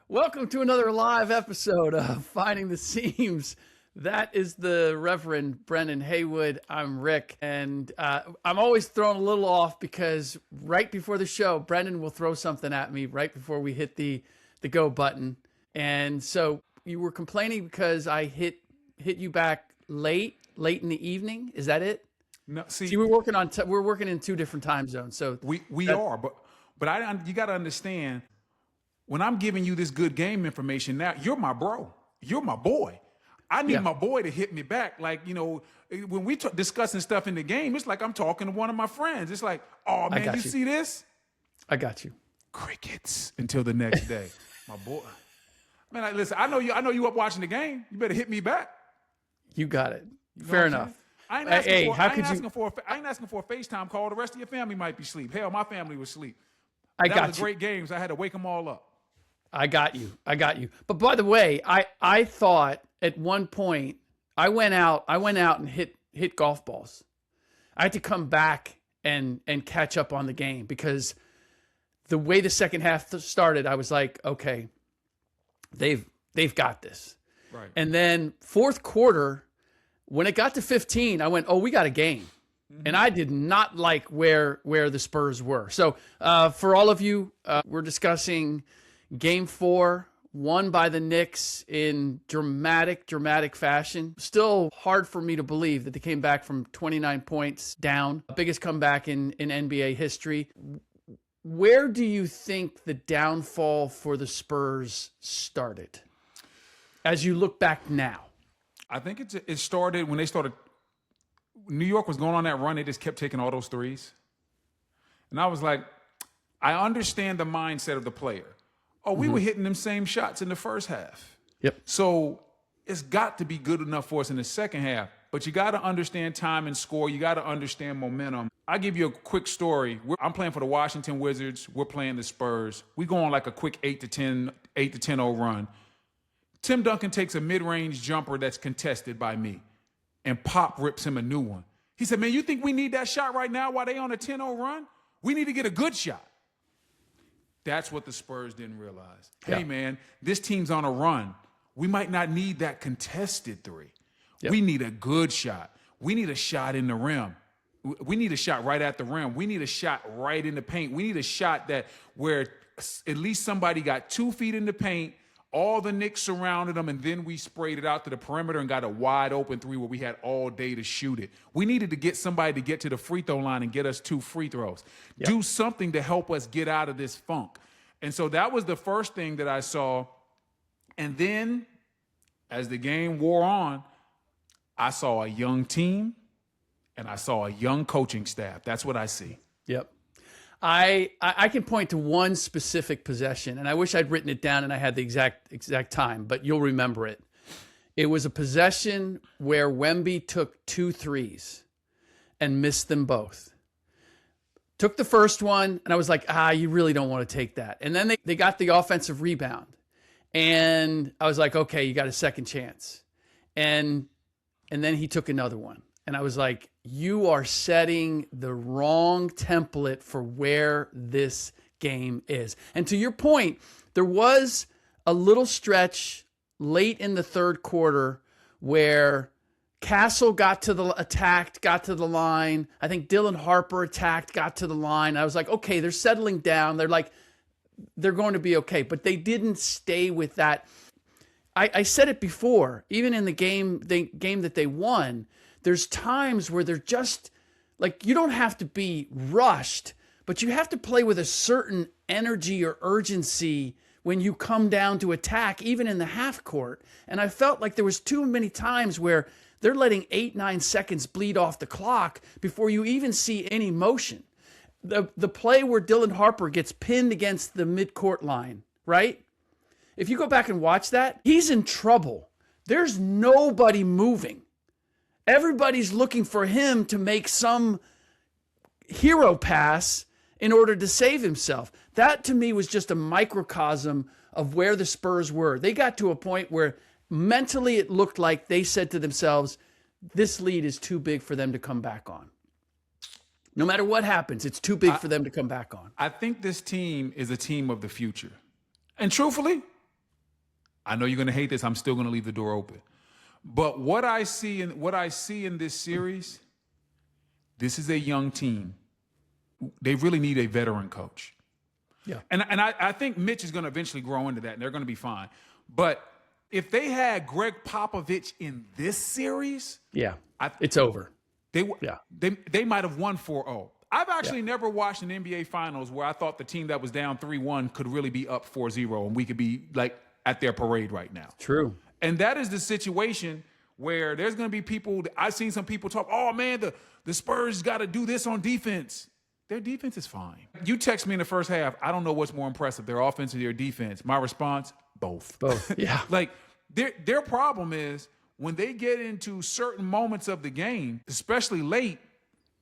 Welcome to another live episode of Finding the Seams. That is the Reverend Brendan Haywood. I'm Rick, and I'm always thrown a little off because right before the show, Brendan will throw something at me right before we hit the go button. And so you were complaining because I hit you back late in the evening. Is that it? No, See, we're working in two different time zones. So we are, but you got to understand, when I'm giving you this good game information now, you're my bro, you're my boy. I need my boy to hit me back. Like, when we discussing stuff in the game, it's like I'm talking to one of my friends. It's like, oh man, you see this? I got you. Crickets until the next day, my boy. Man, listen, I know you up watching the game. You better hit me back. You got it. Fair enough. I ain't asking for a FaceTime call. The rest of your family might be asleep. Hell, my family was asleep. That was great games. I had to wake them all up. I got you. But by the way, I thought at one point I went out and hit golf balls. I had to come back and catch up on the game because the way the second half started, I was like, okay, they've got this. Right. And then fourth quarter, when it got to 15, I went, oh, we got a game. Mm-hmm. And I did not like where the Spurs were. So for all of you, we're discussing Game 4, won by the Knicks in dramatic fashion. Still hard for me to believe that they came back from 29 points down. Biggest comeback in NBA history. Where do you think the downfall for the Spurs started as you look back now? I think it started when they started. New York was going on that run. They just kept taking all those threes. And I was like, I understand the mindset of the player. Oh, we were hitting them same shots in the first half. Yep. So it's got to be good enough for us in the second half. But you got to understand time and score. You got to understand momentum. I'll give you a quick story. I'm playing for the Washington Wizards. We're playing the Spurs. We go on like a quick 8-10-0 run. Tim Duncan takes a mid-range jumper that's contested by me, and Pop rips him a new one. He said, man, you think we need that shot right now while they on a 10-0 run? We need to get a good shot. That's what the Spurs didn't realize. Hey, man, this team's on a run. We might not need that contested three. Yep. We need a good shot. We need a shot in the rim. We need a shot right at the rim. We need a shot right in the paint. We need a shot where at least somebody got 2 feet in the paint, all the Knicks surrounded them, and then we sprayed it out to the perimeter and got a wide open three where we had all day to shoot it. We needed to get somebody to get to the free throw line and get us 2 free throws. Yep. Do something to help us get out of this funk. And so that was the first thing that I saw. And then as the game wore on, I saw a young team and I saw a young coaching staff. That's what I see. Yep. I can point to one specific possession, and I wish I'd written it down and I had the exact time, but you'll remember it. It was a possession where Wemby took 2 threes and missed them both. Took the first one, and I was like, you really don't want to take that. And then they got the offensive rebound, and I was like, okay, you got a second chance. And then he took another one. And I was like, you are setting the wrong template for where this game is. And to your point, there was a little stretch late in the third quarter where Castle got to the line. I think Dylan Harper got to the line. I was like, okay, they're settling down. They're going to be okay. But they didn't stay with that. I said it before, even in the game that they won, there's times where they're just like, you don't have to be rushed, but you have to play with a certain energy or urgency when you come down to attack, even in the half court. And I felt like there was too many times where they're letting 8-9 seconds bleed off the clock before you even see any motion. The play where Dylan Harper gets pinned against the midcourt line, right? If you go back and watch that, he's in trouble. There's nobody moving. Everybody's looking for him to make some hero pass in order to save himself. That, to me, was just a microcosm of where the Spurs were. They got to a point where mentally it looked like they said to themselves, this lead is too big for them to come back on. No matter what happens, it's too big for them to come back on. I think this team is a team of the future. And truthfully, I know you're going to hate this. I'm still going to leave the door open. But what I see in this series, this is a young team. They really need a veteran coach. Yeah. And I think Mitch is going to eventually grow into that, and they're going to be fine. But if they had Greg Popovich in this series, it's over. They might have won 4-0. I've actually never watched an NBA Finals where I thought the team that was down 3-1 could really be up 4-0, and we could be like at their parade right now. True. And that is the situation where there's going to be people. I've seen some people talk, oh, man, the Spurs got to do this on defense. Their defense is fine. You text me in the first half, I don't know what's more impressive, their offense or their defense. My response, both. Both, yeah. Like, their problem is when they get into certain moments of the game, especially late,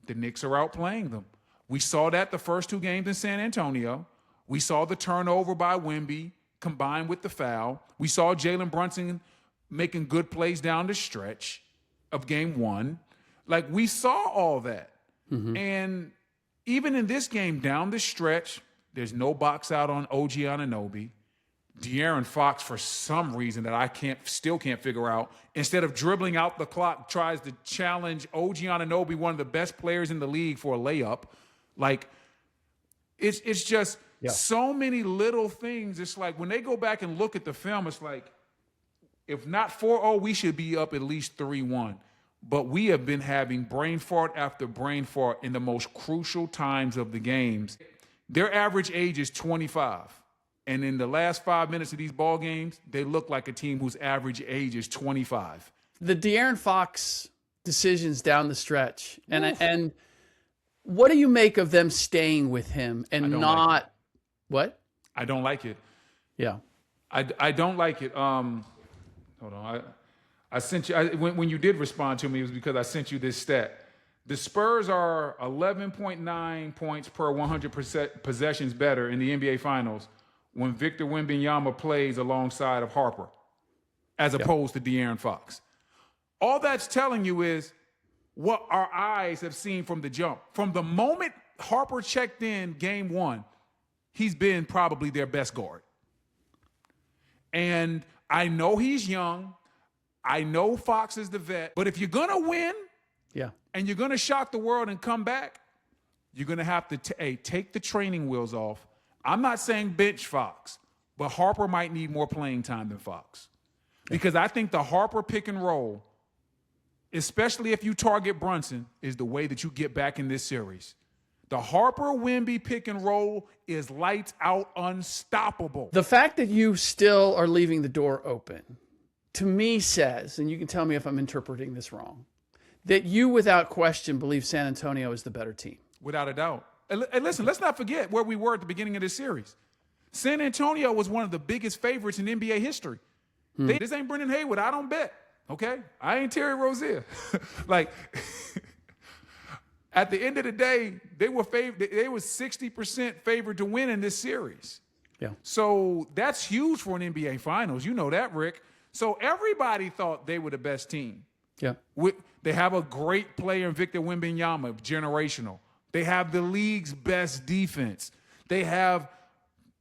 the Knicks are outplaying them. We saw that the first two games in San Antonio. We saw the turnover by Wemby combined with the foul. We saw Jalen Brunson making good plays down the stretch of game one. Like, we saw all that. Mm-hmm. And even in this game, down the stretch, there's no box out on OG Anunoby. De'Aaron Fox, for some reason that I still can't figure out, instead of dribbling out the clock, tries to challenge OG Anunoby, one of the best players in the league, for a layup. Like, it's just so many little things. It's like when they go back and look at the film, it's like, if not 4-0, we should be up at least 3-1. But we have been having brain fart after brain fart in the most crucial times of the games. Their average age is 25. And in the last 5 minutes of these ball games, they look like a team whose average age is 25. The De'Aaron Fox decisions down the stretch. And what do you make of them staying with him and not what? I don't like it. Yeah. I don't like it. Hold on. I sent you, when you did respond to me, it was because I sent you this stat. The Spurs are 11.9 points per 100% possessions better in the NBA Finals when Victor Wembanyama plays alongside of Harper, as opposed to De'Aaron Fox. All that's telling you is what our eyes have seen from the jump. From the moment Harper checked in game one, he's been probably their best guard. And I know he's young. I know Fox is the vet. But if you're going to win and you're going to shock the world and come back, you're going to have to take the training wheels off. I'm not saying bench Fox, but Harper might need more playing time than Fox. Because I think the Harper pick and roll, especially if you target Brunson, is the way that you get back in this series. The Harper-Wemby pick and roll is lights out, unstoppable. The fact that you still are leaving the door open, to me says, and you can tell me if I'm interpreting this wrong, that you without question believe San Antonio is the better team. Without a doubt. And listen, let's not forget where we were at the beginning of this series. San Antonio was one of the biggest favorites in NBA history. This ain't Brendan Haywood. I don't bet. Okay? I ain't Terry Rozier. Like, at the end of the day, they were 60% favored to win in this series. Yeah. So that's huge for an NBA Finals. You know that, Rick. So everybody thought they were the best team. Yeah. They have a great player in Victor Wembanyama, generational. They have the league's best defense. They have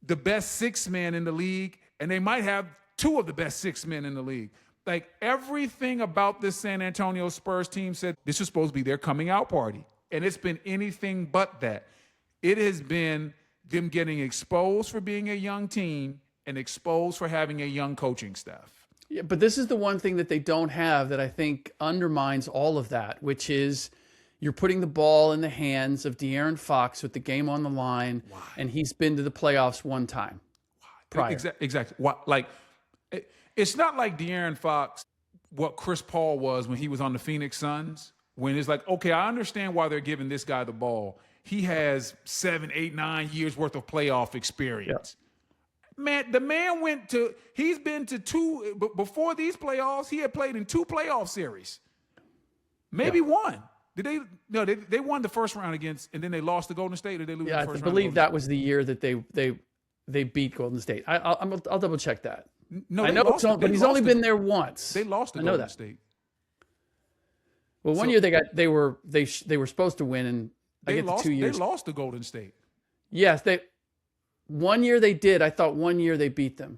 the best six man in the league, and they might have two of the best six men in the league. Like, everything about this San Antonio Spurs team said this was supposed to be their coming out party. And it's been anything but that. It has been them getting exposed for being a young team and exposed for having a young coaching staff. Yeah, but this is the one thing that they don't have that I think undermines all of that, which is you're putting the ball in the hands of De'Aaron Fox with the game on the line. Why? And he's been to the playoffs one time. Prior. Exactly. Why? Like, it's not like De'Aaron Fox, what Chris Paul was when he was on the Phoenix Suns, when it's like, okay, I understand why they're giving this guy the ball. He has 7, 8, 9 years worth of playoff experience. Yeah. Man, the man he's been to two, but before these playoffs, he had played in 2 playoff series. Maybe one. They won the first round against, and then they lost to Golden State, or they lose the first round? I believe that was the year that they beat Golden State. I'll double check that. No, I know, but he's only been there once. They lost to Golden State. Well, one year they were supposed to win, and they lost to Golden State. Yes, One year they did. I thought one year they beat them.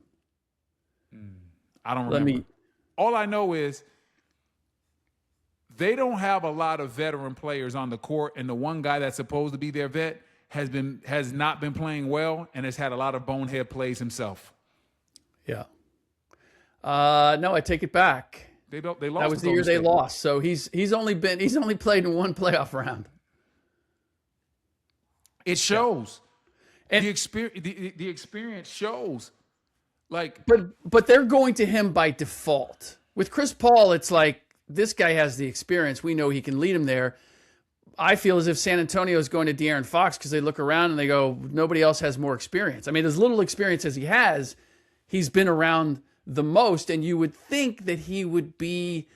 I don't remember. All I know is they don't have a lot of veteran players on the court, and the one guy that's supposed to be their vet has not been playing well and has had a lot of bonehead plays himself. Yeah. No, I take it back. They lost. That was the year they lost. So he's only played in one playoff round. It shows. Yeah. And the experience shows. Like, but they're going to him by default. With Chris Paul, it's like this guy has the experience. We know he can lead him there. I feel as if San Antonio is going to De'Aaron Fox because they look around and they go, nobody else has more experience. I mean, as little experience as he has, he's been around the most, and you would think that he would be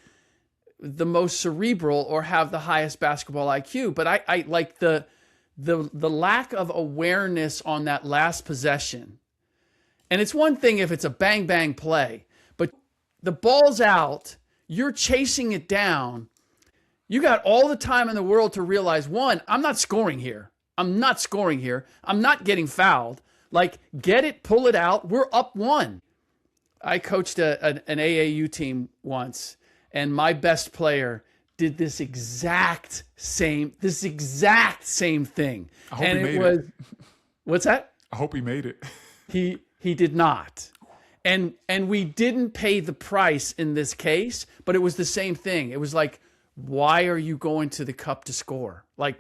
the most cerebral or have the highest basketball IQ. But I like the lack of awareness on that last possession. And it's one thing if it's a bang-bang play, but the ball's out, you're chasing it down. You got all the time in the world to realize, one, I'm not scoring here. I'm not getting fouled. Like, get it, pull it out. We're up one. I coached an AAU team once, and my best player did this exact same thing. I hope he made it. What's that? I hope he made it. He did not. And we didn't pay the price in this case, but it was the same thing. It was like, why are you going to the cup to score? Like,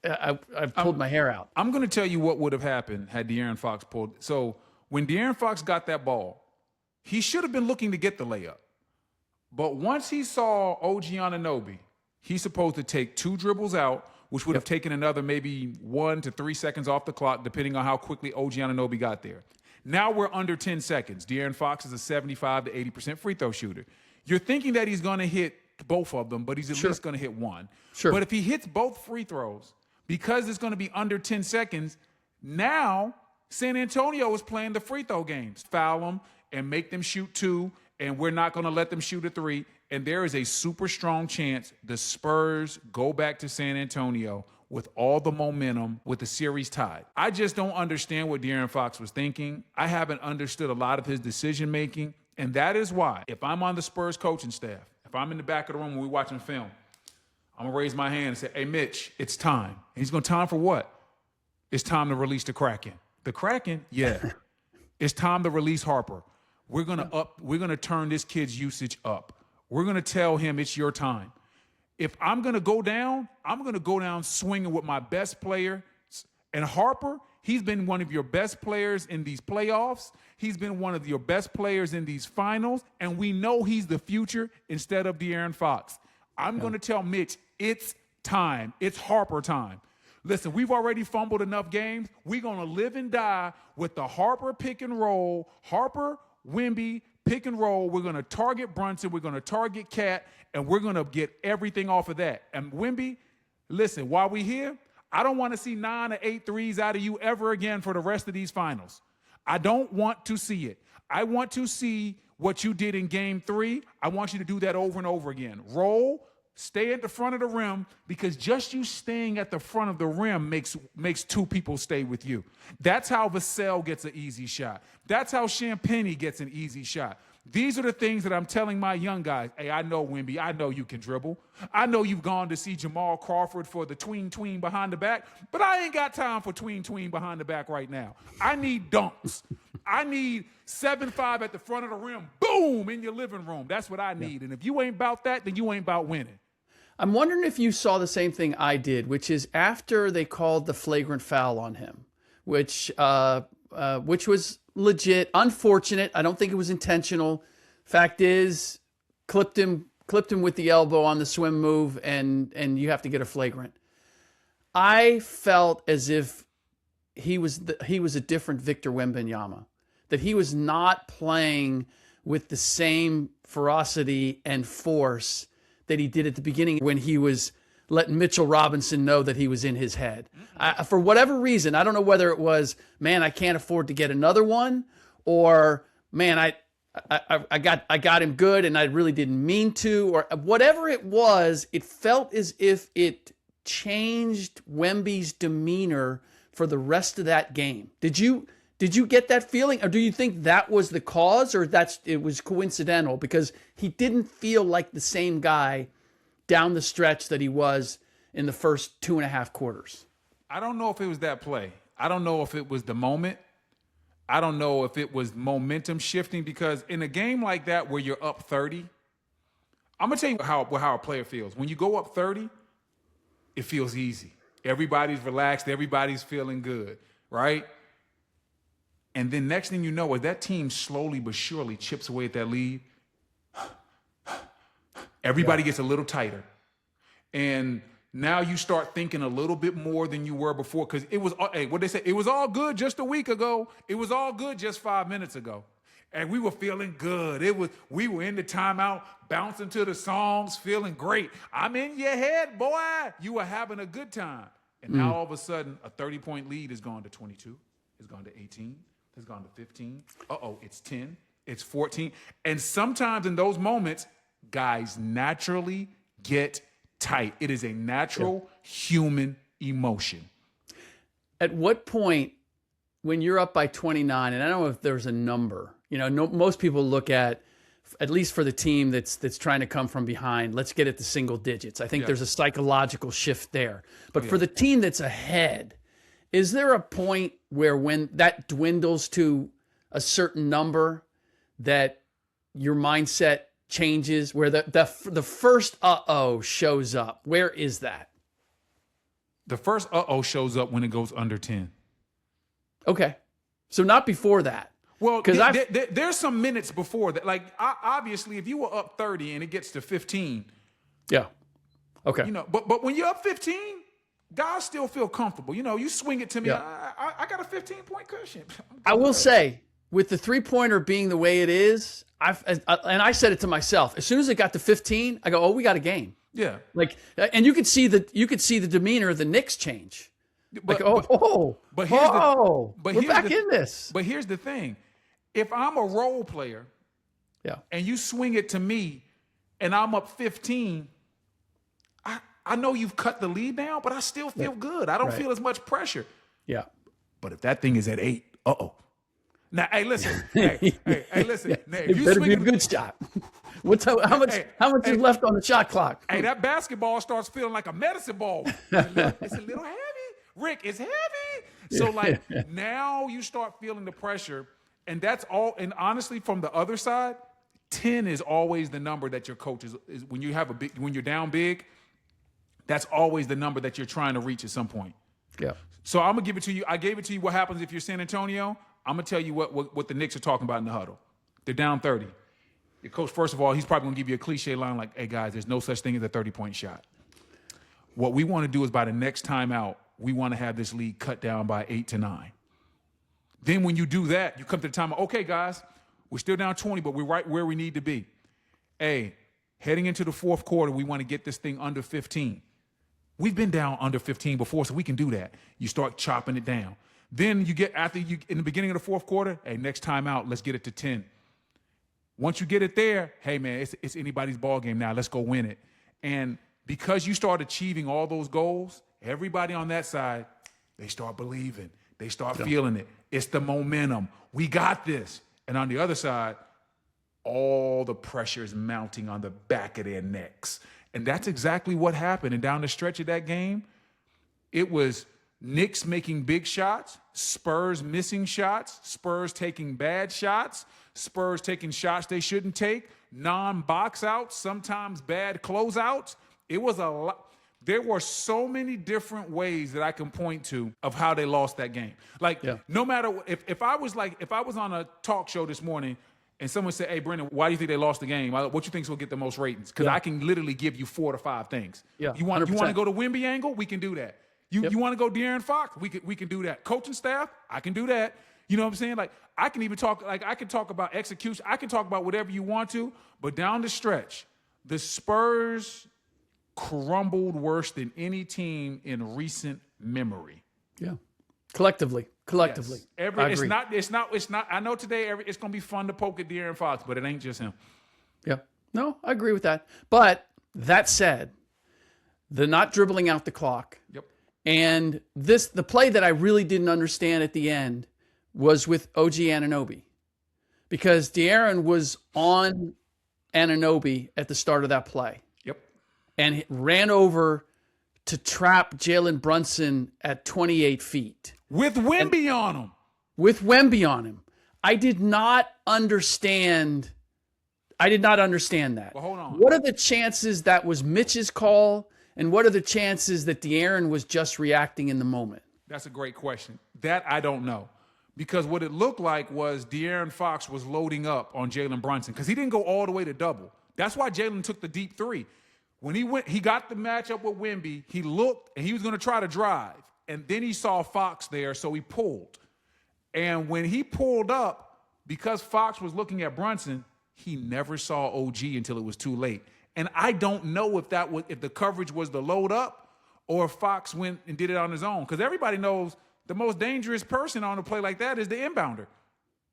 I pulled my hair out. I'm going to tell you what would have happened had De'Aaron Fox pulled. So when De'Aaron Fox got that ball, he should have been looking to get the layup. But once he saw OG Anunoby, he's supposed to take 2 dribbles out, which would have taken another maybe 1 to 3 seconds off the clock, depending on how quickly OG Anunoby got there. Now we're under 10 seconds. De'Aaron Fox is a 75 to 80% free throw shooter. You're thinking that he's going to hit both of them, but he's at least going to hit one. Sure. But if he hits both free throws, because it's going to be under 10 seconds, now San Antonio is playing the free throw games. Foul them and make them shoot 2, and we're not going to let them shoot a 3. And there is a super strong chance the Spurs go back to San Antonio with all the momentum with the series tied. I just don't understand what De'Aaron Fox was thinking. I haven't understood a lot of his decision-making, and that is why, if I'm on the Spurs coaching staff, if I'm in the back of the room when we're watching film, I'm going to raise my hand and say, hey, Mitch, it's time. And he's going, time for what? It's time to release the Kraken. The Kraken? Yeah. It's time to release Harper. We're going to turn this kid's usage up. We're going to tell him it's your time. If I'm going to go down, I'm going to go down swinging with my best player. And Harper, he's been one of your best players in these playoffs. He's been one of your best players in these finals. And we know he's the future instead of De'Aaron Fox. I'm going to tell Mitch, it's time. It's Harper time. Listen, we've already fumbled enough games. We're going to live and die with the Harper pick and roll, Harper, Wemby, pick and roll. We're going to target Brunson. We're going to target Cat, and we're going to get everything off of that. And Wemby, listen, while we're here, I don't want to see 9 or 8 threes out of you ever again for the rest of these finals. I don't want to see it. I want to see what you did in game 3. I want you to do that over and over again. Roll, stay at the front of the rim, because just you staying at the front of the rim makes 2 people stay with you. That's how Vassell gets an easy shot. That's how Champagnie gets an easy shot. These are the things that I'm telling my young guys. Hey, I know, Wemby, I know you can dribble. I know you've gone to see Jamal Crawford for the tween behind the back, but I ain't got time for tween behind the back right now. I need dunks. I need 7-5 at the front of the rim. Boom, in your living room. That's what I need. And if you ain't about that, then you ain't about winning. I'm wondering if you saw the same thing I did, which is after they called the flagrant foul on him, which was legit, unfortunate. I don't think it was intentional. Fact is, clipped him with the elbow on the swim move, and you have to get a flagrant. I felt as if he was a different Victor Wembanyama, that he was not playing with the same ferocity and force that he did at the beginning when he was letting Mitchell Robinson know that he was in his head. For whatever reason, I don't know whether it was, man, I can't afford to get another one, or man, I got him good and I really didn't mean to, or whatever it was. It felt as if it changed Wemby's demeanor for the rest of that game. Did you get that feeling, or do you think that was the cause, or it was coincidental because he didn't feel like the same guy down the stretch that he was in the first 2.5 quarters? I don't know if it was that play. I don't know if it was the moment. I don't know if it was momentum shifting, because in a game like that where you're up 30, I'm going to tell you how a player feels. When you go up 30, it feels easy. Everybody's relaxed. Everybody's feeling good, right? And then next thing you know, as that team slowly but surely chips away at that lead, everybody gets a little tighter. And now you start thinking a little bit more than you were before, because it was, what they say, it was all good just a week ago. It was all good just 5 minutes ago. And we were feeling good. We were in the timeout, bouncing to the songs, feeling great. I'm in your head, boy. You were having a good time. And now all of a sudden, a 30-point lead has gone to 22. It's gone to 18. It's gone to 15. It's 10. It's 14. And sometimes in those moments, guys naturally get tight. It is a natural human emotion. At what point, when you're up by 29, and I don't know if there's a number, most people look at least for the team that's trying to come from behind, let's get it to single digits. I think there's a psychological shift there. But for the team that's ahead, is there a point where when that dwindles to a certain number that your mindset changes, where the first shows up? Where is that? The first shows up when it goes under 10. Okay. So not before that. Well, there's some minutes before that. Like, obviously, if you were up 30 and it gets to 15. Yeah. Okay. But when you're up 15, guys still feel comfortable. You swing it to me. Yeah. I got a 15-point cushion. I will say, with the three-pointer being the way it is, and I said it to myself, as soon as it got to 15, I go, oh, we got a game. Yeah. And you could see the demeanor of the Knicks change. But we're back in this. But here's the thing. If I'm a role player, and you swing it to me, and I'm up 15, I know you've cut the lead down, but I still feel good. I don't feel as much pressure. Yeah. But if that thing is at 8, Now, hey, listen. Listen. Now, if it better be a good shot. How much is left on the shot clock? Hey, that basketball starts feeling like a medicine ball. It's a little heavy. Rick, it's heavy. So, now you start feeling the pressure, and that's all. And honestly, from the other side, 10 is always the number that your coach is when you're down big, that's always the number that you're trying to reach at some point. Yeah. So I'm going to give it to you. I gave it to you what happens if you're San Antonio. I'm going to tell you what the Knicks are talking about in the huddle. They're down 30. Your coach, first of all, he's probably going to give you a cliche line like, hey, guys, there's no such thing as a 30-point shot. What we want to do is by the next timeout, we want to have this lead cut down by 8 to 9. Then when you do that, you come to the timeout. Okay, guys, we're still down 20, but we're right where we need to be. Hey, heading into the fourth quarter, we want to get this thing under 15. We've been down under 15 before, so we can do that. You start chopping it down. Then you get in the beginning of the fourth quarter, hey, next time out, let's get it to 10. Once you get it there, hey, man, it's anybody's ball game now. Let's go win it. And because you start achieving all those goals, everybody on that side, they start believing. They start feeling it. It's the momentum. We got this. And on the other side, all the pressure is mounting on the back of their necks. And that's exactly what happened. And down the stretch of that game, it was Knicks making big shots, Spurs missing shots, Spurs taking bad shots, Spurs taking shots they shouldn't take, non-box outs, sometimes bad closeouts. It was a lot. There were so many different ways that I can point to of how they lost that game. No matter if I was on a talk show this morning and someone said, hey, Brendan, why do you think they lost the game? What you think will get the most ratings? Because I can literally give you 4 to 5 things. Yeah, you want to go to Wemby angle? We can do that. You want to go De'Aaron Fox? We can do that. Coaching staff? I can do that. You know what I'm saying? I can even talk. I can talk about execution. I can talk about whatever you want to. But down the stretch, the Spurs crumbled worse than any team in recent memory. Yeah, collectively. Yes. It's not. I know today it's going to be fun to poke at De'Aaron Fox, but it ain't just him. Yeah, no, I agree with that. But that said, the not dribbling out the clock. Yep. And the play that I really didn't understand at the end was with OG Anunoby, because De'Aaron was on Anunoby at the start of that play. Yep. And ran over to trap Jalen Brunson at 28 feet. With Wemby on him. With Wemby on him. I did not understand that. Well, hold on. What are the chances that was Mitch's call, and what are the chances that De'Aaron was just reacting in the moment? That's a great question. That I don't know. Because what it looked like was De'Aaron Fox was loading up on Jalen Brunson, because he didn't go all the way to double. That's why Jalen took the deep three. When he got the matchup with Wemby, he looked, and he was going to try to drive. And then he saw Fox there, so he pulled. And when he pulled up, because Fox was looking at Brunson, he never saw OG until it was too late. And I don't know if the coverage was the load up or if Fox went and did it on his own. Because everybody knows the most dangerous person on a play like that is the inbounder.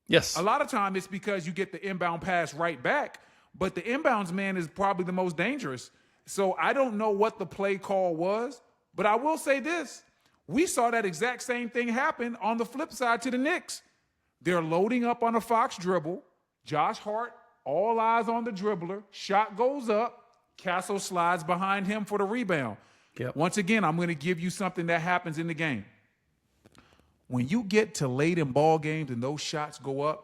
Yes. A lot of time it's because you get the inbound pass right back, but the inbounds man is probably the most dangerous. So I don't know what the play call was, but I will say this. We saw that exact same thing happen on the flip side to the Knicks. They're loading up on a Fox dribble. Josh Hart, all eyes on the dribbler. Shot goes up. Castle slides behind him for the rebound. Yep. Once again, I'm going to give you something that happens in the game. When you get to late in ball games and those shots go up,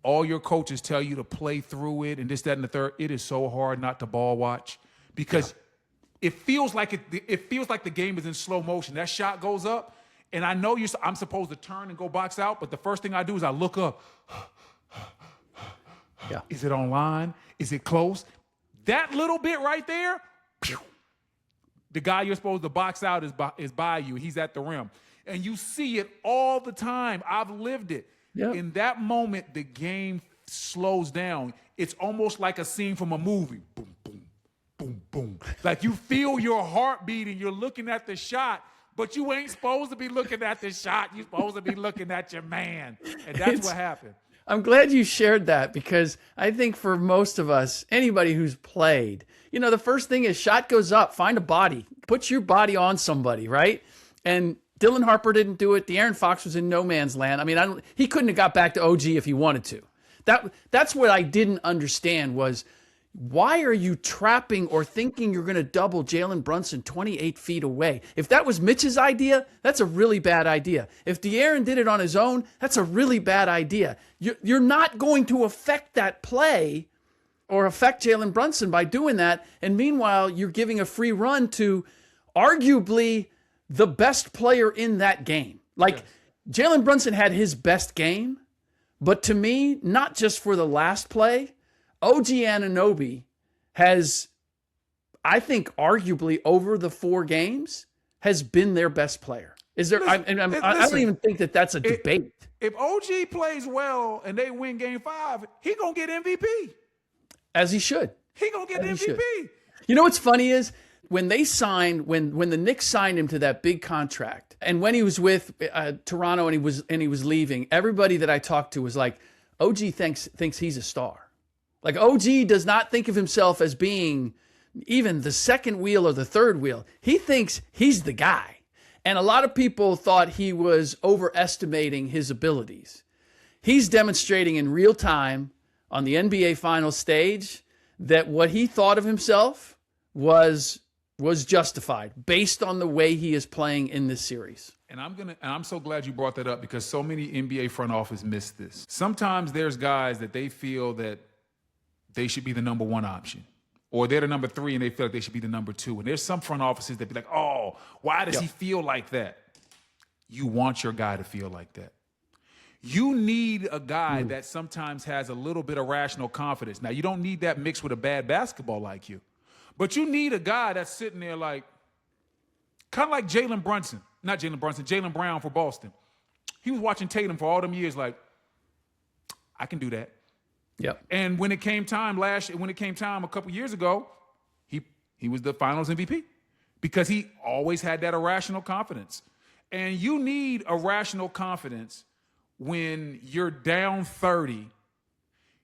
all your coaches tell you to play through it and this, that, and the third. It is so hard not to ball watch because it feels like the game is in slow motion. That shot goes up, and I know I'm supposed to turn and go box out, but the first thing I do is I look up. Yeah. Is it online? Is it close? That little bit right there, the guy you're supposed to box out is by you. He's at the rim. And you see it all the time. I've lived it. Yep. In that moment, the game slows down. It's almost like a scene from a movie. Boom, boom, boom, boom. Like you feel your heart beating. You're looking at the shot, but you ain't supposed to be looking at the shot. You're supposed to be looking at your man. And that's what happened. I'm glad you shared that, because I think for most of us, anybody who's played, the first thing is shot goes up, find a body, put your body on somebody, right? And Dylan Harper didn't do it. De'Aaron Fox was in no man's land. I mean, he couldn't have got back to OG if he wanted to. That's what I didn't understand was, why are you trapping or thinking you're going to double Jalen Brunson 28 feet away? If that was Mitch's idea, that's a really bad idea. If De'Aaron did it on his own, that's a really bad idea. You're not going to affect that play or affect Jalen Brunson by doing that. And meanwhile, you're giving a free run to arguably the best player in that game. Like, Jalen Brunson had his best game, but to me, not just for the last play, OG Anunoby has, I think, arguably over the 4 games, has been their best player. Is there? I don't even think that that's a debate. If OG plays well and they win Game 5, he gonna get MVP. As he should. He gonna get MVP. You know what's funny is when they signed, when the Knicks signed him to that big contract, and when he was with Toronto and he was leaving, everybody that I talked to was like, OG thinks he's a star. Like, OG does not think of himself as being even the second wheel or the third wheel. He thinks he's the guy. And a lot of people thought he was overestimating his abilities. He's demonstrating in real time on the NBA Finals stage that what he thought of himself was justified based on the way he is playing in this series. And I'm so glad you brought that up, because so many NBA front office miss this. Sometimes there's guys that they feel that they should be the number 1 option, or they're the number 3 and they feel like they should be the number 2. And there's some front offices that be like, oh, why does he feel like that? You want your guy to feel like that. You need a guy that sometimes has a little bit of rational confidence. Now, you don't need that mixed with a bad basketball IQ, but you need a guy that's sitting there like, kind of like Jalen Brown for Boston. He was watching Tatum for all them years like, I can do that. Yep. And when it came time a couple years ago, he was the Finals MVP, because he always had that irrational confidence. And you need irrational confidence when you're down 30,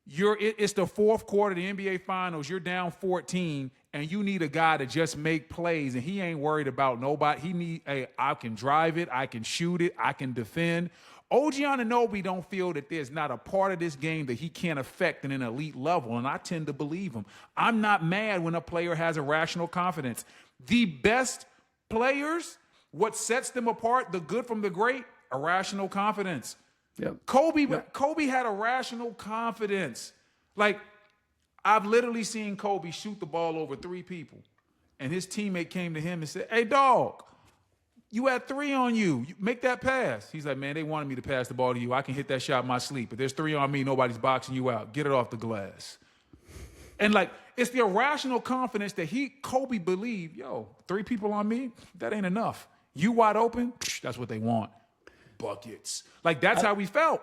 It's the fourth quarter of the NBA Finals. You're down 14, and you need a guy to just make plays, and he ain't worried about nobody. I can drive it, I can shoot it, I can defend. OG Anunoby don't feel that there's not a part of this game that he can't affect at an elite level, and I tend to believe him. I'm not mad when a player has irrational confidence. The best players, what sets them apart, the good from the great, irrational confidence. Yep. Kobe had irrational confidence. Like, I've literally seen Kobe shoot the ball over 3 people, and his teammate came to him and said, "Hey, dog, you had 3 on you. Make that pass." He's like, "Man, they wanted me to pass the ball to you. I can hit that shot in my sleep. But there's 3 on me. Nobody's boxing you out. Get it off the glass." And, like, it's the irrational confidence that Kobe believed, 3 people on me, that ain't enough. You wide open, that's what they want. Buckets. Like, that's how we felt.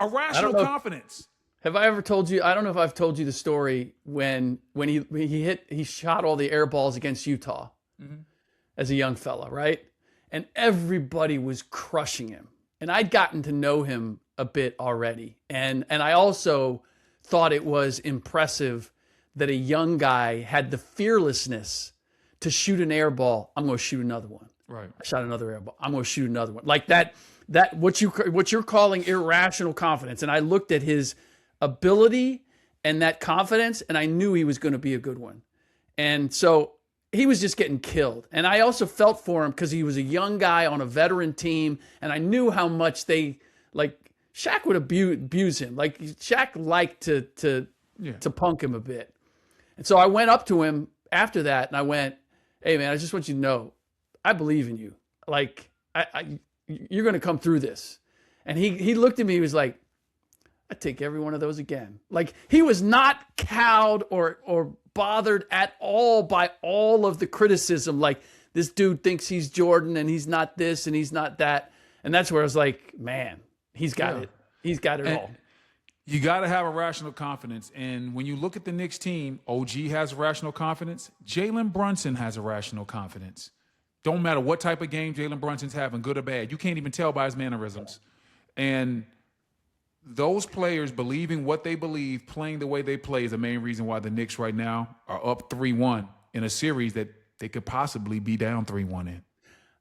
Irrational confidence. Have I ever told you? I don't know if I've told you the story when he shot all the air balls against Utah as a young fella, right? And everybody was crushing him. And I'd gotten to know him a bit already. And I also thought it was impressive that a young guy had the fearlessness to shoot an air ball. I'm going to shoot another one. Right. I shot another air ball. I'm going to shoot another one. Like that what you're calling irrational confidence. And I looked at his ability and that confidence, and I knew he was going to be a good one. And so he was just getting killed. And I also felt for him because he was a young guy on a veteran team, and I knew how much Shaq would abuse him. Like, Shaq liked to punk him a bit. And so I went up to him after that, and I went, "Hey, man, I just want you to know, I believe in you. Like, you're going to come through this." And he looked at me. He was like, "I'd take every one of those again." Like, he was not cowed or bothered at all by all of the criticism. Like, this dude thinks he's Jordan and he's not this and he's not that. And that's where I was like, man, he's got it. He's got it all. You got to have irrational confidence. And when you look at the Knicks team, OG has irrational confidence. Jalen Brunson has irrational confidence. Don't matter what type of game Jalen Brunson's having, good or bad. You can't even tell by his mannerisms. And those players believing what they believe, playing the way they play, is the main reason why the Knicks right now are up 3-1 in a series that they could possibly be down 3-1 in.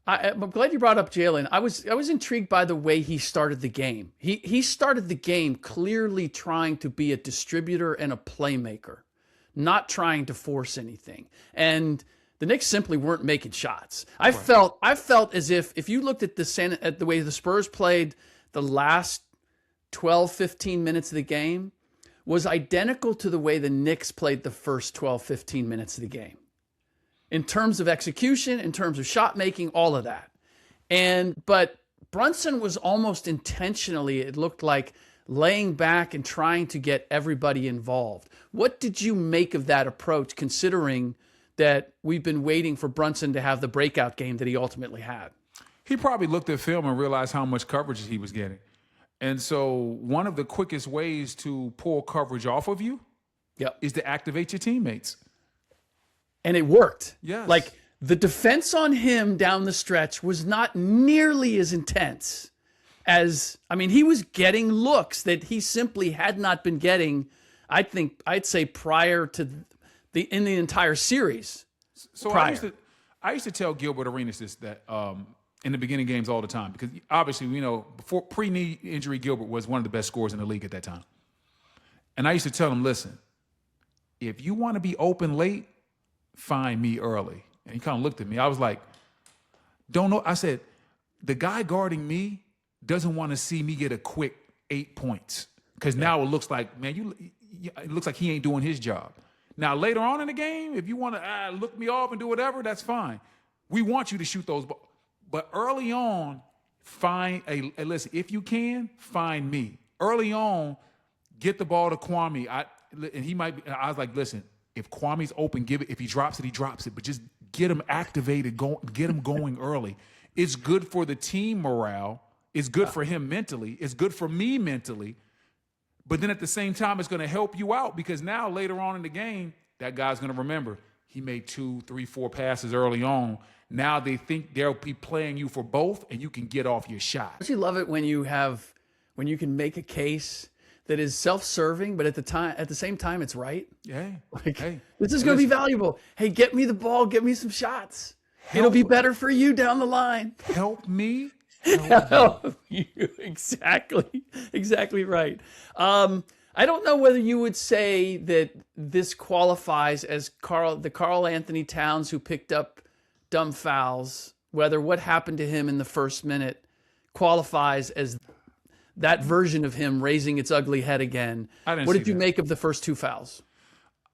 I'm glad you brought up Jalen. I was intrigued by the way he started the game. He started the game clearly trying to be a distributor and a playmaker, not trying to force anything. And the Knicks simply weren't making shots. I felt as if you looked at the way the Spurs played the last 12, 15 minutes of the game, was identical to the way the Knicks played the first 12, 15 minutes of the game. In terms of execution, in terms of shot making, all of that. But Brunson was almost intentionally, it looked like, laying back and trying to get everybody involved. What did you make of that approach, considering that we've been waiting for Brunson to have the breakout game that he ultimately had? He probably looked at film and realized how much coverage he was getting. And so one of the quickest ways to pull coverage off of you is to activate your teammates. And it worked. Yes. Like, the defense on him down the stretch was not nearly as intense as, he was getting looks that he simply had not been getting, I'd say, prior to in the entire series. So I used to tell Gilbert Arenas this, that in the beginning games all the time, because obviously, before pre-knee injury, Gilbert was one of the best scorers in the league at that time. And I used to tell him, listen, if you want to be open late, find me early. And he kind of looked at me. I was like, don't know. I said, the guy guarding me doesn't want to see me get a quick 8 points, because now it looks like, man, it looks like he ain't doing his job. Now, later on in the game, if you want to look me off and do whatever, that's fine. We want you to shoot those balls. But early on, listen, if you can, find me. Early on, get the ball to Kwame. I was like, listen, if Kwame's open, give it. If he drops it, he drops it. But just get him activated, get him going early. It's good for the team morale. It's good for him mentally. It's good for me mentally. But then at the same time, it's going to help you out, because now later on in the game, that guy's going to remember he made 2, 3, 4 passes early on. Now they think they'll be playing you for both, and you can get off your shot. Don't you love it when you can make a case that is self-serving, but at the same time, it's right. Hey, Like, hey, this is going to be valuable. Hey, get me the ball. Get me some shots. It'll be better for you down the line. help me. Help you. Exactly right. I don't know whether you would say that this qualifies as the Karl Anthony Towns who picked up dumb fouls, whether what happened to him in the first minute qualifies as that version of him raising its ugly head again. What did you make of the first 2 fouls?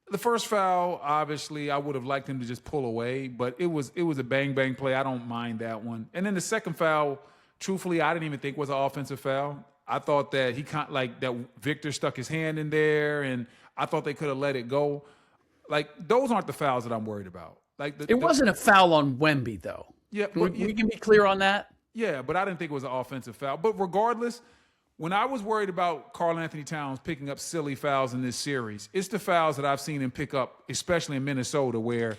The first foul, obviously, I would have liked him to just pull away, but it was a bang play. I don't mind that one. And then the second foul, truthfully, I didn't even think was an offensive foul. I thought that that Victor stuck his hand in there, and I thought they could have let it go. Like, those aren't the fouls that I'm worried about. Like, it wasn't a foul on Wemby, though. Yeah, we can be clear on that. Yeah, but I didn't think it was an offensive foul. But regardless, when I was worried about Karl Anthony Towns picking up silly fouls in this series, it's the fouls that I've seen him pick up, especially in Minnesota, where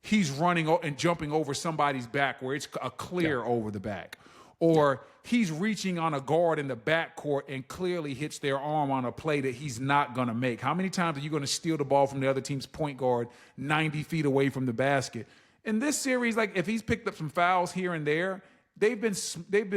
he's running and jumping over somebody's back where it's a clear over the back. Or he's reaching on a guard in the backcourt and clearly hits their arm on a play that he's not going to make. How many times are you going to steal the ball from the other team's point guard 90 feet away from the basket? In this series, like, if he's picked up some fouls here and there, they've been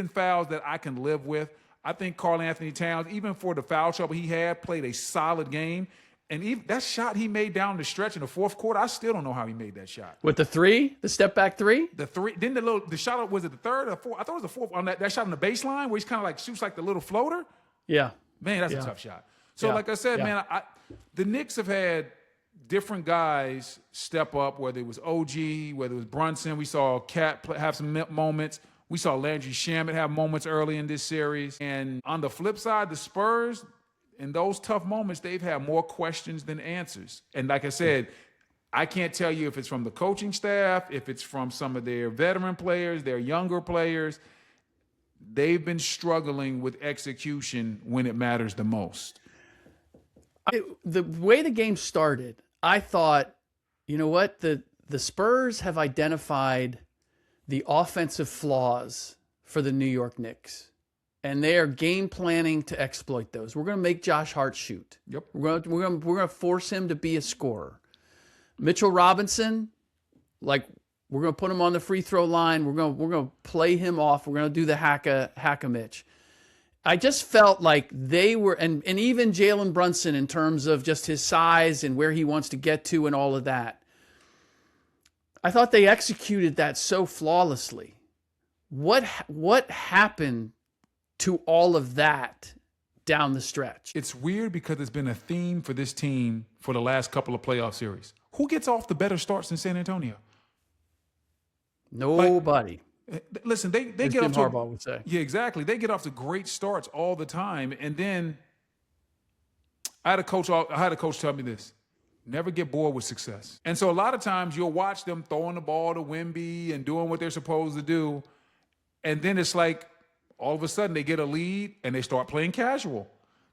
fouls that I can live with. I think Karl Anthony Towns, even for the foul trouble he had, played a solid game. And even that shot he made down the stretch in the fourth quarter, I still don't know how he made that shot. With the 3, the step back 3? The 3, then the shot, was it the third or fourth? I thought it was the fourth on that shot on the baseline where he's kind of like shoots like the little floater. Yeah. Man, that's a tough shot. So like I said, man, the Knicks have had different guys step up, whether it was OG, whether it was Brunson. We saw Cat have some moments. We saw Landry Shamet have moments early in this series. And on the flip side, the Spurs, in those tough moments, they've had more questions than answers. And like I said, I can't tell you if it's from the coaching staff, if it's from some of their veteran players, their younger players. They've been struggling with execution when it matters the most. The way the game started, I thought, you know what? The Spurs have identified the offensive flaws for the New York Knicks. And they are game planning to exploit those. We're going to make Josh Hart shoot. Yep. We're going to force him to be a scorer. Mitchell Robinson, like, we're going to put him on the free throw line. We're going to play him off. We're going to do the hack a Mitch. I just felt like they were, and even Jalen Brunson in terms of just his size and where he wants to get to and all of that. I thought they executed that so flawlessly. What happened to all of that down the stretch? It's weird because it's been a theme for this team for the last couple of playoff series. Who gets off the better starts in San Antonio? Nobody. Listen, they get Jim off to Harbaugh would say. Yeah, exactly. They get off to great starts all the time, and then I had a coach tell me this: never get bored with success. And so a lot of times you'll watch them throwing the ball to Wemby and doing what they're supposed to do, and then it's like all of a sudden they get a lead and they start playing casual.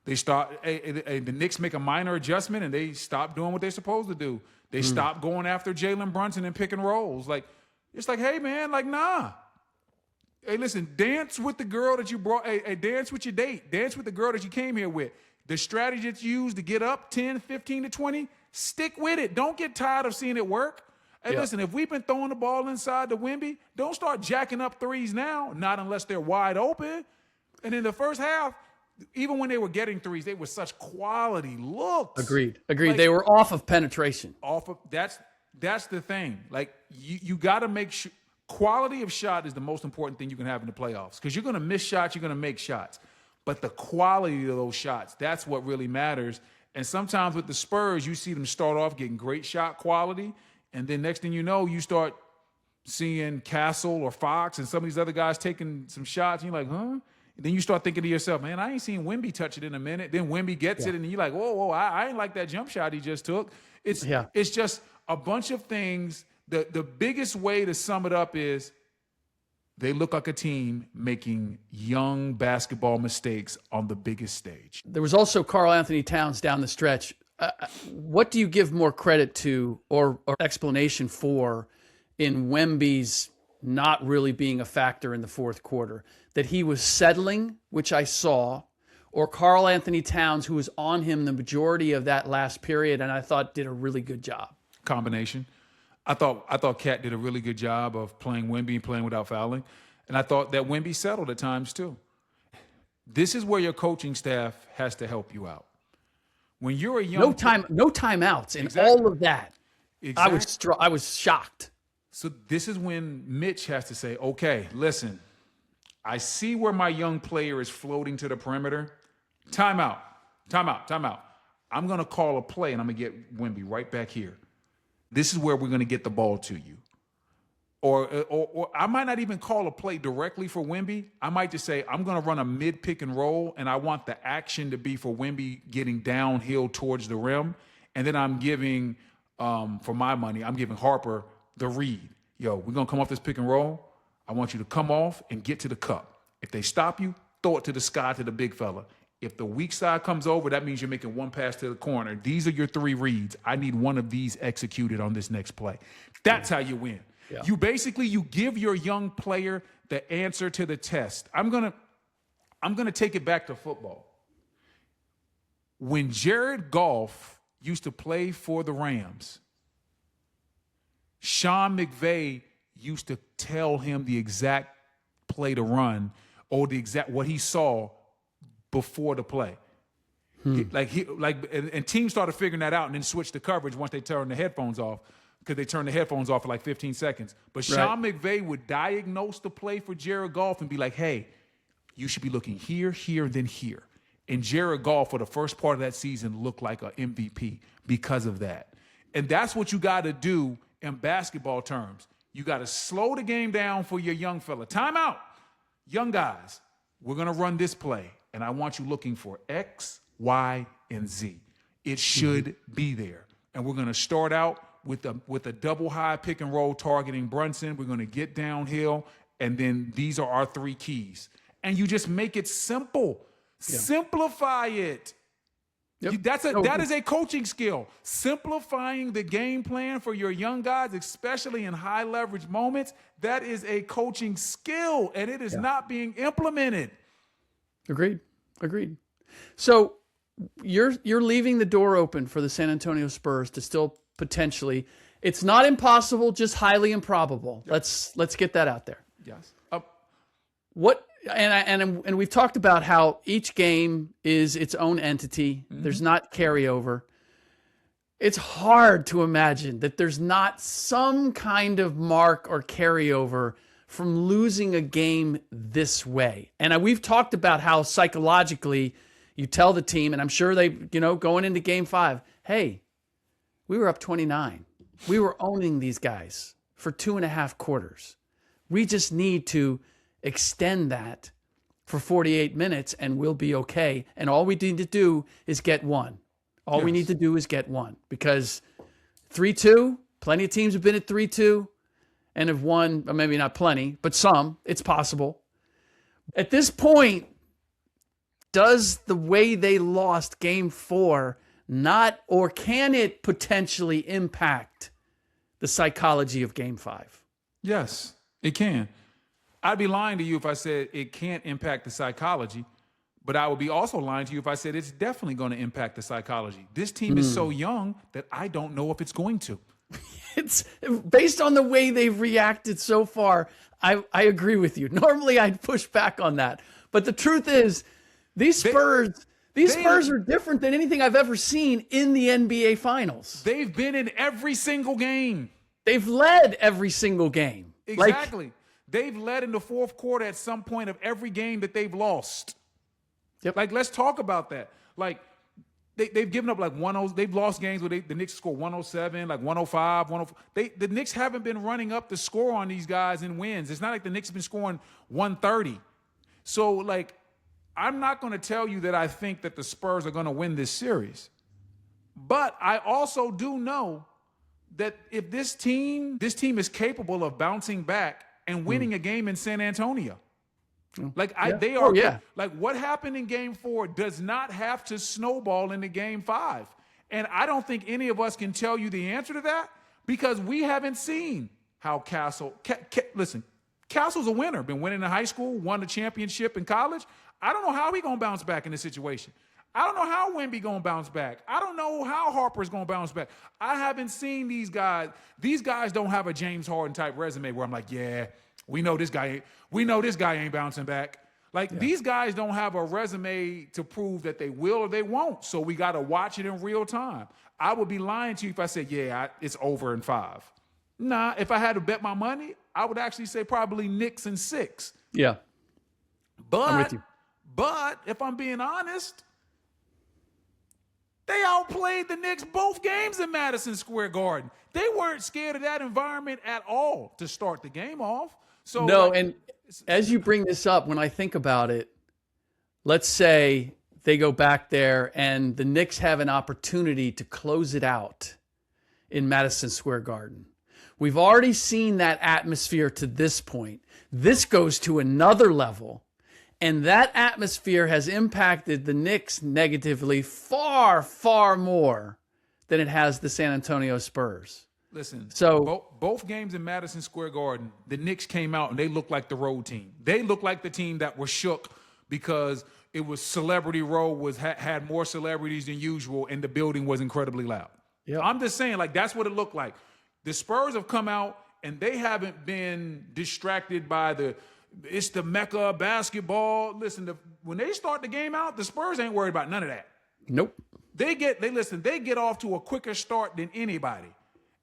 They start the Knicks make a minor adjustment and they stop doing what they're supposed to do. They stop going after Jalen Brunson and pick and rolls. Like, it's like, hey man, like, nah. Hey, listen, dance with the girl that you brought. Hey, dance with your date. Dance with the girl that you came here with. The strategy that you use to get up 10, 15 to 20, stick with it. Don't get tired of seeing it work. Hey, listen, if we've been throwing the ball inside the Wemby, don't start jacking up threes now, not unless they're wide open. And in the first half, even when they were getting threes, they were such quality looks. Agreed. Like, they were off of penetration. That's the thing. Like, you got to make sure quality of shot is the most important thing you can have in the playoffs, because you're going to miss shots, you're going to make shots. But the quality of those shots, that's what really matters. And sometimes with the Spurs, you see them start off getting great shot quality, and then next thing you know, you start seeing Castle or Fox and some of these other guys taking some shots, and you're like, huh? And then you start thinking to yourself, man, I ain't seen Wemby touch it in a minute. Then Wemby gets it, and you're like, whoa, I ain't like that jump shot he just took. It's just a bunch of things. The biggest way to sum it up is they look like a team making young basketball mistakes on the biggest stage. There was also Karl Anthony Towns down the stretch. What do you give more credit to or explanation for in Wemby's not really being a factor in the fourth quarter? That he was settling, which I saw, or Karl Anthony Towns, who was on him the majority of that last period, and I thought did a really good job. Combination. I thought Cat did a really good job of playing Wemby and playing without fouling. And I thought that Wemby settled at times too. This is where your coaching staff has to help you out. When you're a young no timeouts and Exactly. all of that. Exactly. I was shocked. So this is when Mitch has to say, okay, listen, I see where my young player is floating to the perimeter. Timeout. I'm going to call a play, and I'm going to get Wemby right back here. This is where we're going to get the ball to you. Or I might not even call a play directly for Wemby. I might just say, I'm going to run a mid-pick and roll, and I want the action to be for Wemby getting downhill towards the rim. And then I'm giving, for my money, I'm giving Harper the read. Yo, we're going to come off this pick and roll. I want you to come off and get to the cup. If they stop you, throw it to the sky to the big fella. If the weak side comes over, that means you're making one pass to the corner. These are your 3 reads. I need one of these executed on this next play. That's how you win. Yeah. You give your young player the answer to the test. I'm gonna take it back to football. When Jared Goff used to play for the Rams, Sean McVay used to tell him the exact play to run or the exact what he saw before the play. And teams started figuring that out and then switched the coverage once they turned the headphones off, because they turned the headphones off for like 15 seconds. But Sean McVay would diagnose the play for Jared Goff and be like, hey, you should be looking here, here, then here. And Jared Goff for the first part of that season looked like an MVP because of that. And that's what you got to do in basketball terms. You got to slow the game down for your young fella. Timeout. Young guys, we're going to run this play, and I want you looking for X, Y, and Z. It should be there. And we're going to start out with a double high pick and roll targeting Brunson. We're going to get downhill, and then these are our 3 keys. And you just make it simple. Yeah. Simplify it. Yep. That is a coaching skill. Simplifying the game plan for your young guys, especially in high leverage moments, that is a coaching skill, and it is not being implemented. Agreed. So you're leaving the door open for the San Antonio Spurs to still potentially. It's not impossible, just highly improbable. Yep. Let's get that out there. Yes. What? And we've talked about how each game is its own entity. Mm-hmm. There's not carryover. It's hard to imagine that there's not some kind of mark or carryover from losing a game this way. And we've talked about how psychologically you tell the team, and I'm sure they, going into game 5, hey, we were up 29. We were owning these guys for 2.5 quarters. We just need to extend that for 48 minutes and we'll be okay. And all we need to do is get one. We need to do is get one, because 3-2, plenty of teams have been at 3-2 and have won, or maybe not plenty, but some. It's possible. At this point, does the way they lost game 4 or can it potentially impact the psychology of game 5? Yes, it can. I'd be lying to you if I said it can't impact the psychology, but I would be also lying to you if I said it's definitely going to impact the psychology. This team is so young that I don't know if it's going to. It's based on the way they've reacted so far. I agree with you. Normally I'd push back on that, but the truth is these Spurs are different than anything I've ever seen in the NBA Finals. They've been in every single game. They've led every single game. Exactly. They've led in the fourth quarter at some point of every game that they've lost. Yep. Let's talk about that. They've given up they've lost games where the Knicks score 107, 105, 104. The Knicks haven't been running up the score on these guys in wins. It's not like the Knicks have been scoring 130. So, I'm not going to tell you that I think that the Spurs are going to win this series. But I also do know that if this team is capable of bouncing back and winning a game in San Antonio. What happened in game 4 does not have to snowball into game 5. And I don't think any of us can tell you the answer to that, because we haven't seen how Castle's a winner, been winning in high school, won a championship in college. I don't know how he going to bounce back in this situation. I don't know how Wemby going to bounce back. I don't know how Harper's going to bounce back. I haven't seen these guys. These guys don't have a James Harden type resume where I'm like, yeah, we know this guy ain't bouncing back. Like, these guys don't have a resume to prove that they will or they won't. So we got to watch it in real time. I would be lying to you if I said, it's over in 5. Nah, if I had to bet my money, I would actually say probably Knicks in 6. Yeah. I'm with But, you. but if I'm being honest, they outplayed the Knicks both games in Madison Square Garden. They weren't scared of that environment at all to start the game off. So No, and as you bring this up, when I think about it, let's say they go back there and the Knicks have an opportunity to close it out in Madison Square Garden. We've already seen that atmosphere to this point. This goes to another level, and that atmosphere has impacted the Knicks negatively far, far more than it has the San Antonio Spurs. Listen, so both games in Madison Square Garden, the Knicks came out and they looked like the road team. They looked like the team that was shook because it was Celebrity Row had more celebrities than usual, and the building was incredibly loud. Yep. I'm just saying, like, that's what it looked like. The Spurs have come out and they haven't been distracted by it's the Mecca of basketball. Listen, when they start the game out, the Spurs ain't worried about none of that. Nope. They get off to a quicker start than anybody.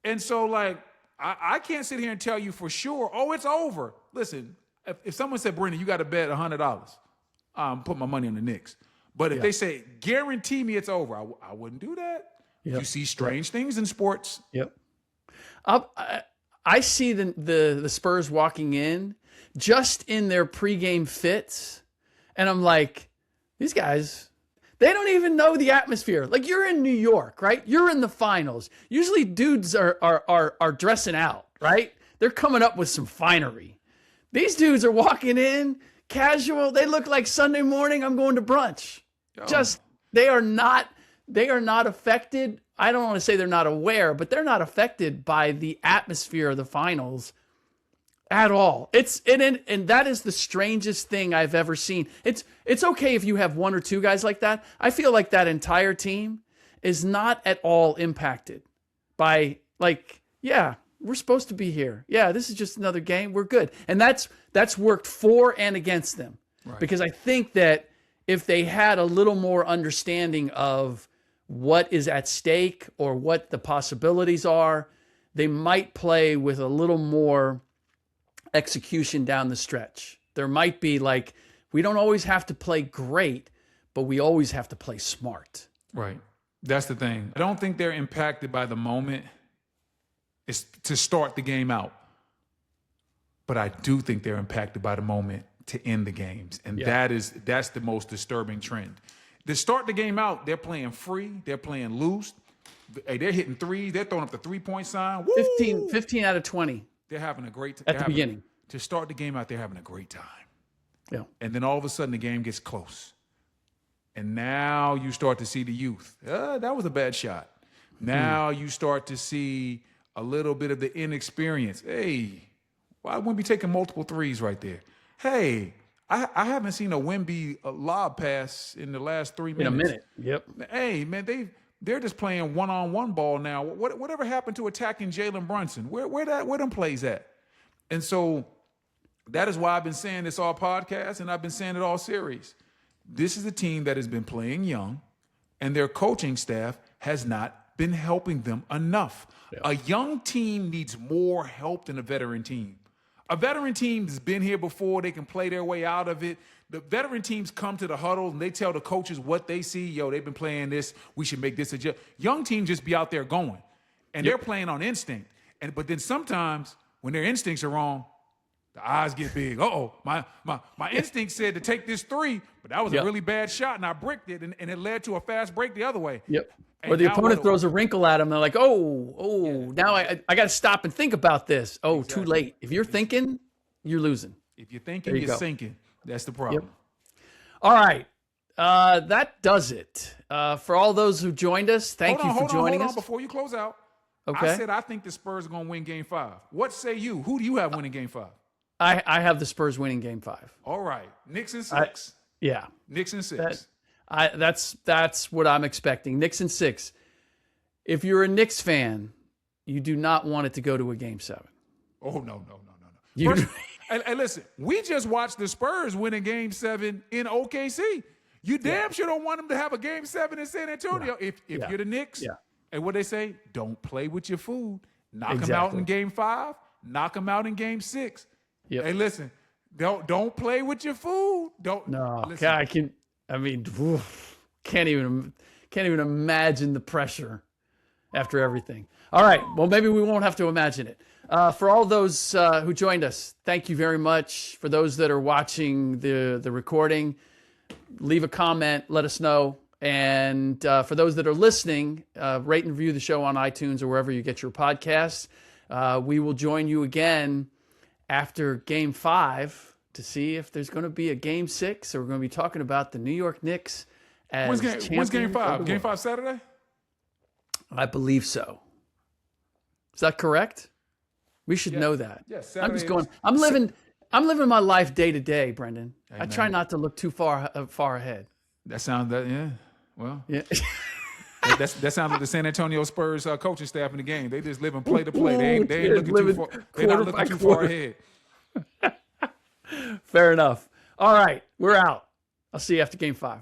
And so, like, I can't sit here and tell you for sure, it's over. Listen, if someone said, Brendan, you got to bet $100, put my money on the Knicks. But if they say, guarantee me it's over, I wouldn't do that. Yep. You see strange things in sports. Yep. I see the Spurs walking in just in their pregame fits, and I'm like, these guys, they don't even know the atmosphere. Like, you're in New York, right? You're in the finals. Usually dudes are dressing out, right? They're coming up with some finery. These dudes are walking in casual. They look like Sunday morning, I'm going to brunch. Just, they are not affected. I don't want to say they're not aware, but they're not affected by the atmosphere of the finals at all. And that is the strangest thing I've ever seen. It's okay if you have one or two guys like that. I feel like that entire team is not at all impacted by, like, we're supposed to be here. Yeah, this is just another game. We're good. And that's worked for and against them. Right. Because I think that if they had a little more understanding of what is at stake or what the possibilities are, they might play with a little more execution down the stretch. There might be, like, we don't always have to play great, but we always have to play smart. Right. That's the thing. I don't think they're impacted by the moment. It's to start the game out. But I do think they're impacted by the moment to end the games. And that's the most disturbing trend. To start the game out, they're playing free. They're playing loose. Hey, they're hitting threes. They're throwing up the three-point sign. Woo! 15 out of 20. They're having a great time. At the beginning. To start the game out, they're having a great time. Yeah. And then all of a sudden, the game gets close. And now you start to see the youth. That was a bad shot. Now you start to see a little bit of the inexperience. Hey, why wouldn't be taking multiple threes right there? Hey, I haven't seen a Wemby lob pass in the last 3 minutes. In a minute. Yep. Hey, man, they're just playing one-on-one ball now. Whatever happened to attacking Jalen Brunson? Where them plays at? And so that is why I've been saying this all podcast, and I've been saying it all series. This is a team that has been playing young, and their coaching staff has not been helping them enough. Yeah. A young team needs more help than a veteran team. A veteran team has been here before. They can play their way out of it. The veteran teams come to the huddle and they tell the coaches what they see. Yo, they've been playing this. We should make this adjust. Young teams just be out there going, and they're playing on instinct. But then sometimes when their instincts are wrong, the eyes get big. My instinct said to take this three, but that was a really bad shot, and I bricked it, and it led to a fast break the other way. Yep. Or the opponent throws a wrinkle at them. They're like, now I got to stop and think about this. Too late. If you're thinking, you're losing. If you're thinking, you're sinking. That's the problem. Yep. All right. That does it. For all those who joined us, thank you for joining us. Hold on, before you close out. Okay. I said I think the Spurs are going to win Game 5. What say you? Who do you have winning Game 5? I have the Spurs winning Game 5. All right. Knicks in 6. Yeah. Knicks in 6. That's what I'm expecting. Knicks in 6. If you're a Knicks fan, you do not want it to go to a game 7. Oh, no. First, and listen, we just watched the Spurs win a game 7 in OKC. You damn sure don't want them to have a game 7 in San Antonio. If you're the Knicks, and what they say, don't play with your food. Knock them out in game 5. Knock them out in game 6. Yep. Hey, listen, don't play with your food. Don't. No, listen. Can't even imagine the pressure after everything. All right, well, maybe we won't have to imagine it. For all those who joined us, thank you very much. For those that are watching the recording, leave a comment, let us know. And for those that are listening, rate and review the show on iTunes or wherever you get your podcasts. We will join you again after Game 5 to see if there's going to be a Game 6. So we're going to be talking about the New York Knicks as when's Game 5? Game 5 Saturday? I believe so. Is that correct? We should know that. Yeah, I'm just going. I'm living my life day to day, Brendan. Hey, I try not to look too far ahead. That sounds yeah. Well, yeah. that sounds like the San Antonio Spurs coaching staff in the game. They just live in play to play. They ain't looking too far. They're not looking too far ahead. Fair enough. All right, we're out. I'll see you after Game 5.